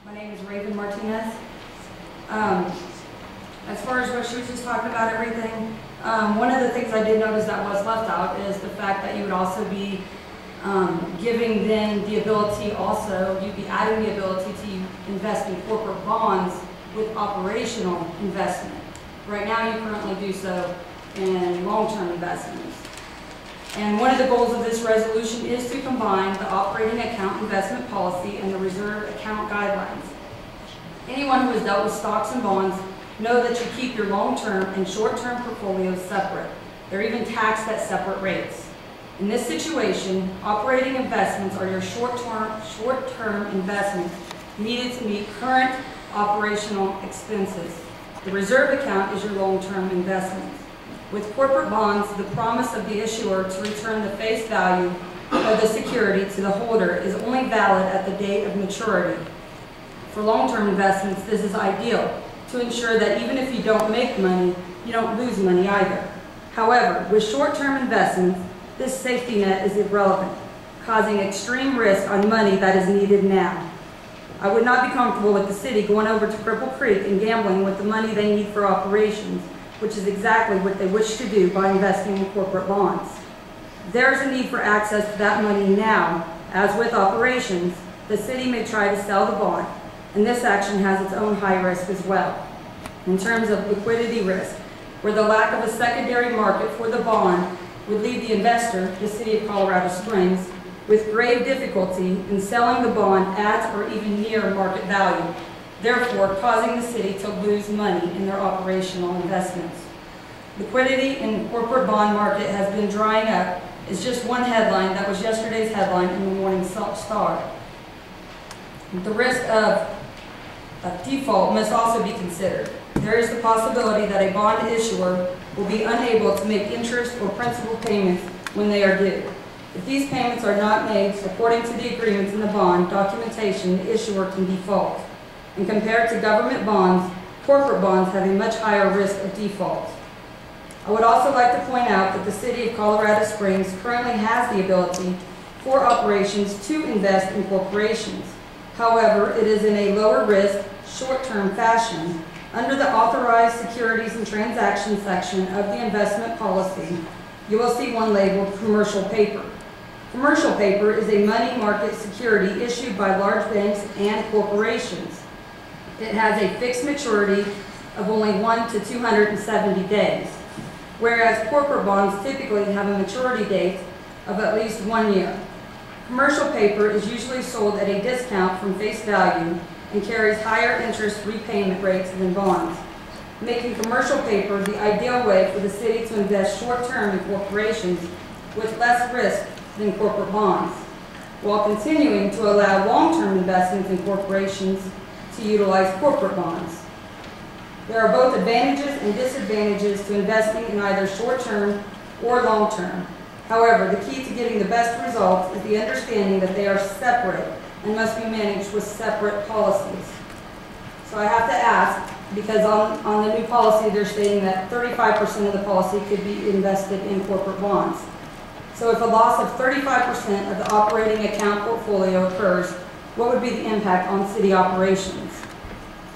My name is Raven Martinez. As far as what she was just talking about, everything, one of the things I did notice that was left out is the fact that you would also be giving then the ability also, you'd be adding the ability to invest in corporate bonds with operational investment. Right now you currently do so in long-term investments. And one of the goals of this resolution is to combine the operating account investment policy and the reserve account guidelines. Anyone who has dealt with stocks and bonds know that you keep your long-term and short-term portfolios separate. They're even taxed at separate rates. In this situation, operating investments are your short-term investments needed to meet current operational expenses. The reserve account is your long-term investments. With corporate bonds, the promise of the issuer to return the face value of the security to the holder is only valid at the date of maturity. For long-term investments, this is ideal to ensure that even if you don't make money, you don't lose money either. However, with short-term investments, this safety net is irrelevant, causing extreme risk on money that is needed now. I would not be comfortable with the city going over to Cripple Creek and gambling with the money they need for operations, which is exactly what they wish to do by investing in corporate bonds. There is a need for access to that money now. As with operations, the city may try to sell the bond, and this action has its own high risk as well. In terms of liquidity risk, where the lack of a secondary market for the bond would leave the investor, the city of Colorado Springs, with grave difficulty in selling the bond at or even near market value, therefore causing the city to lose money in their operational investments. Liquidity in the corporate bond market has been drying up is just one headline that was yesterday's headline in the Morning Star. The risk of default must also be considered. There is the possibility that a bond issuer will be unable to make interest or principal payments when they are due. If these payments are not made according to the agreements in the bond documentation, the issuer can default. And compared to government bonds, corporate bonds have a much higher risk of default. I would also like to point out that the city of Colorado Springs currently has the ability for operations to invest in corporations. However, it is in a lower risk, short-term fashion. Under the authorized securities and transactions section of the investment policy, you will see one labeled commercial paper. Commercial paper is a money market security issued by large banks and corporations. It has a fixed maturity of only 1 to 270 days, whereas corporate bonds typically have a maturity date of at least 1 year. Commercial paper is usually sold at a discount from face value and carries higher interest repayment rates than bonds, making commercial paper the ideal way for the city to invest short-term in corporations with less risk than corporate bonds, while continuing to allow long-term investments in corporations to utilize corporate bonds. There are both advantages and disadvantages to investing in either short-term or long-term. However, the key to getting the best results is the understanding that they are separate and must be managed with separate policies. So I have to ask, because on the new policy they're stating that 35% of the policy could be invested in corporate bonds. So if a loss of 35% of the operating account portfolio occurs, what would be the impact on city operations?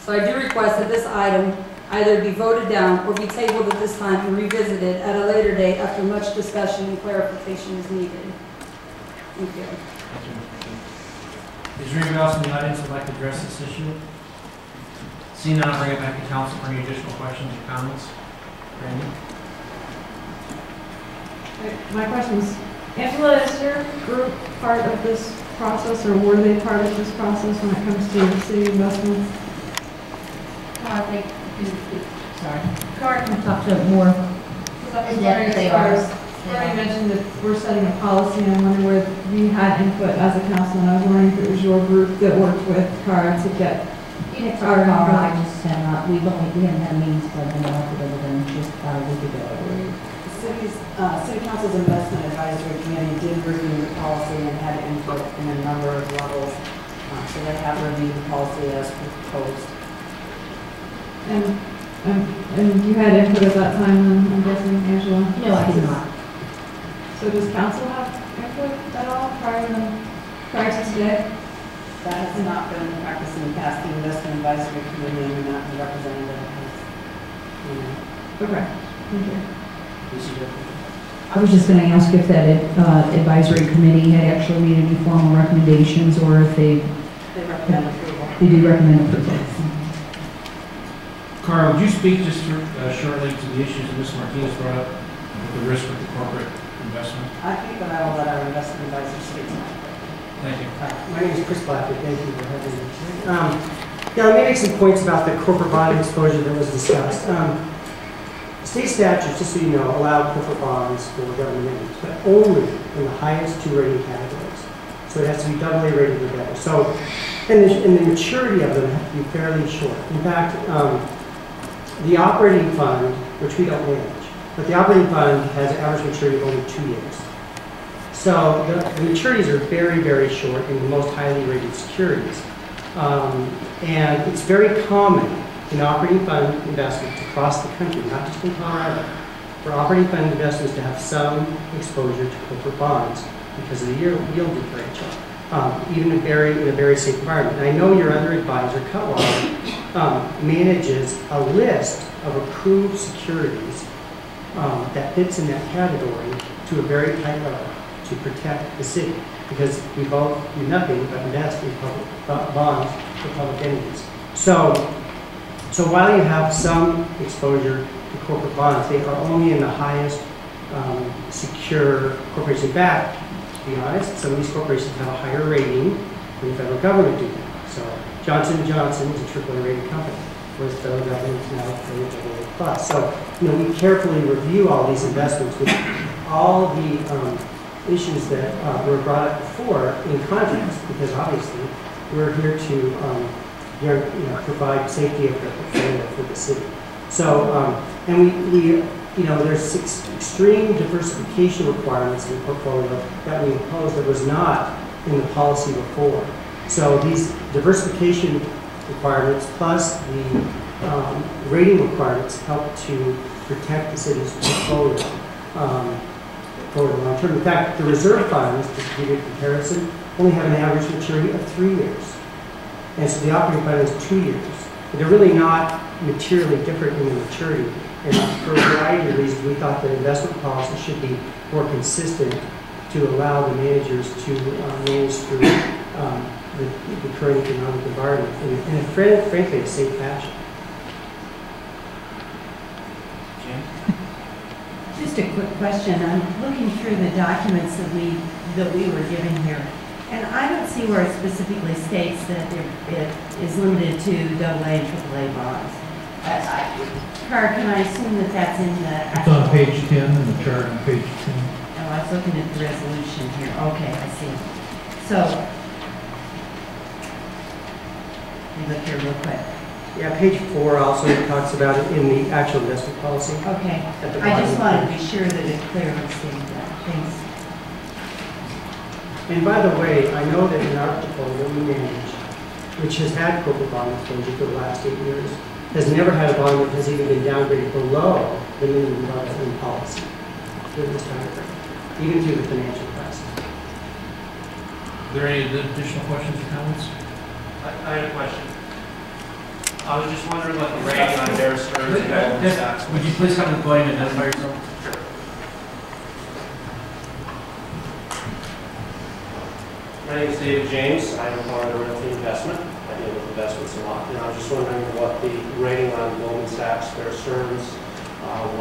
So I do request that this item either be voted down or be tabled at this time and revisited at a later date after much discussion and clarification is needed. Thank you. Is there anyone else in the audience who would like to address this issue? Seeing none, I'll bring it back to council for any additional questions or comments. Randy? My question is, Angela, is your group part of this process, or were they part of this process when it comes to city investments? I think, sorry, Cara can talk to it more. Yes, they are. You already mentioned that we're setting a policy, and I'm wondering where we had input as a council, and I was wondering if it was your group that worked with Cara to get It's our car, I just we haven't had meetings for them other than just about a week ago. City Council's Investment Advisory Committee did review the policy and had input in a number of levels. So they have reviewed the policy as proposed. And you had input at that time, then, I'm guessing, Angela? No, I did not. So does council have input at all prior to today? That has not been the practice in the past the investment advisory committee, and we're not the representative. Okay, thank you. I was just gonna ask if that advisory committee had actually made any formal recommendations, or if They recommend approval. they do recommend approval. Carl, would you speak just shortly to the issues that Ms. Martinez brought up with the risk with the corporate investment? I think that I will let our investment advisor speak tonight. Thank you. Hi, my name is Chris Blackwood. Thank you for having me. Yeah, let me make some points about the corporate bond exposure that was discussed. State statutes, just so you know, allow corporate bonds for government entities, but only in the highest two rating categories. So it has to be AA rated or better. So, and the maturity of them have to be fairly short. In fact, the operating fund, which we don't manage, but the operating fund has an average maturity of only 2 years. So the maturities are very, very short in the most highly rated securities. And it's very common in operating fund investments across the country, not just in Colorado, for operating fund investments to have some exposure to corporate bonds because of the yield differential, even in a very safe environment. And I know your other advisor, Cutwater, manages a list of approved securities that fits in that category to a very high level to protect the city, because we both do nothing but invest in public bonds for public entities. So while you have some exposure to corporate bonds, they are only in the highest secure corporations. In fact, to be honest, some of these corporations have a higher rating than the federal government do now. So Johnson & Johnson is a AAA rated company, whereas the federal government is now rated AA+. So, we carefully review all these investments with all the issues that were brought up before in context, because obviously we're here to provide safety of the portfolio for the city. So, and we there's extreme diversification requirements in the portfolio that we imposed that was not in the policy before. So these diversification requirements plus the rating requirements help to protect the city's portfolio for the long term. In fact, the reserve funds, just to give you a comparison, only have an average maturity of 3 years. And so the operating fund is 2 years. But they're really not materially different in the maturity. And for a variety of reasons, we thought that investment policy should be more consistent to allow the managers to manage through the current economic environment in frankly, a safe fashion. Just a quick question. I'm looking through the documents that we were given here, and I don't see where it specifically states that it is limited to AA and AAA bonds. Car, can I assume that that's in the... It's on page 10 in the chart on page 10. Oh, I was looking at the resolution here. Okay, I see. So, let me look here real quick. Yeah, page 4 also talks about it in the actual investment policy. Okay, At the I just bottom. wanted to be sure that it clearly stated that. Thanks. And by the way, I know that in our portfolio that we manage, which has had corporate bond exposure for the last 8 years, has never had a bond that has even been downgraded below the minimum level in policy during this time frame, even through the financial crisis. Are there any additional questions or comments? I had a question. I was just wondering what the rating on Bear Stearns and Goldman Sachs. Would you please come to the podium and identify yourself? Sure. My name is David James. I am part of the Realty Investment. I deal with investments a lot. And I was just wondering what the rating on Goldman Sachs, Bear Stearns,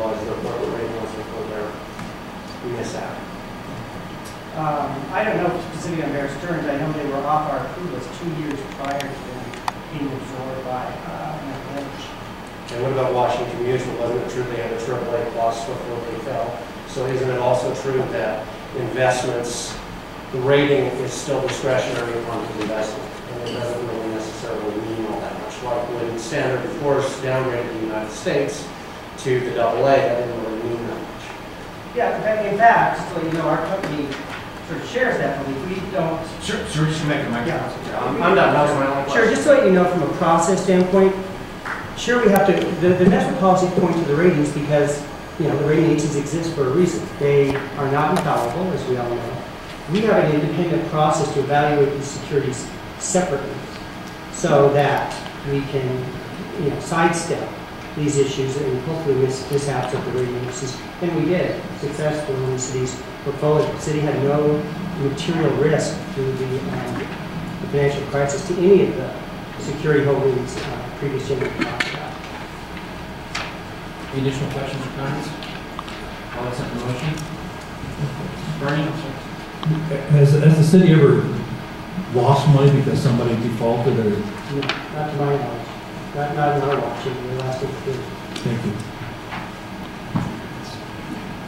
was, their corporate rating was for their mishap. I don't know specifically on Bear Stearns. I know they were off our approved list 2 years prior to them being absorbed by Merrill Lynch. And what about Washington Mutual? Wasn't it true they had a AAA plus before they fell? So isn't it also true that investments, the rating is still discretionary upon the investment? And it doesn't really necessarily mean all that much. Like when Standard & Poor's downgraded the United States to the AA, that didn't really mean that much. Yeah, in fact, just to let you know, our company sort of shares that belief. We don't. Sure, just make a microphone. Yeah. I'm done. That was my only question. Sure, just to let you know from a process standpoint, sure we have to, the investment policy points to the ratings because, the rating agencies exist for a reason. They are not infallible, as we all know. We have an independent process to evaluate these securities separately. so that we can, sidestep these issues and hopefully mishaps of the rating agencies. And we did successfully in the city's portfolio. The city had no material risk through the financial crisis to any of the security holdings previous gentleman talked about. Any additional questions or comments? I'll accept the motion. Bernie? I'm sorry. Has the city ever lost money because somebody defaulted or? No, not to my knowledge. Not in our watching, the last 50 years. Thank you.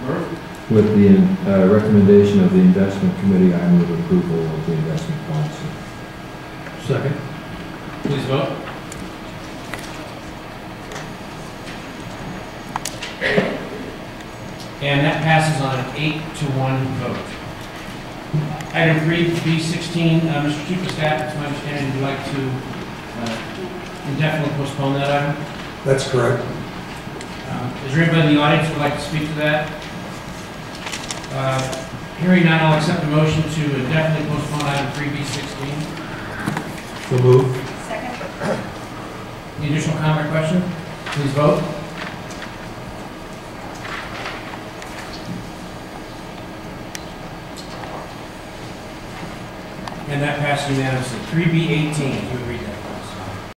Murph? With the recommendation of the investment committee, I move approval of the investment policy. Second. Please vote. And that passes on an 8-1 vote. Item 3B16, Mr. Chief of Staff, it's my understanding you'd like to indefinitely postpone that item. That's correct. Is there anybody in the audience who would like to speak to that? Hearing none, I'll accept the motion to indefinitely postpone item 3B16. So moved. Any additional comment or question? Please vote. And that passes unanimously. 3B18, if you would read that.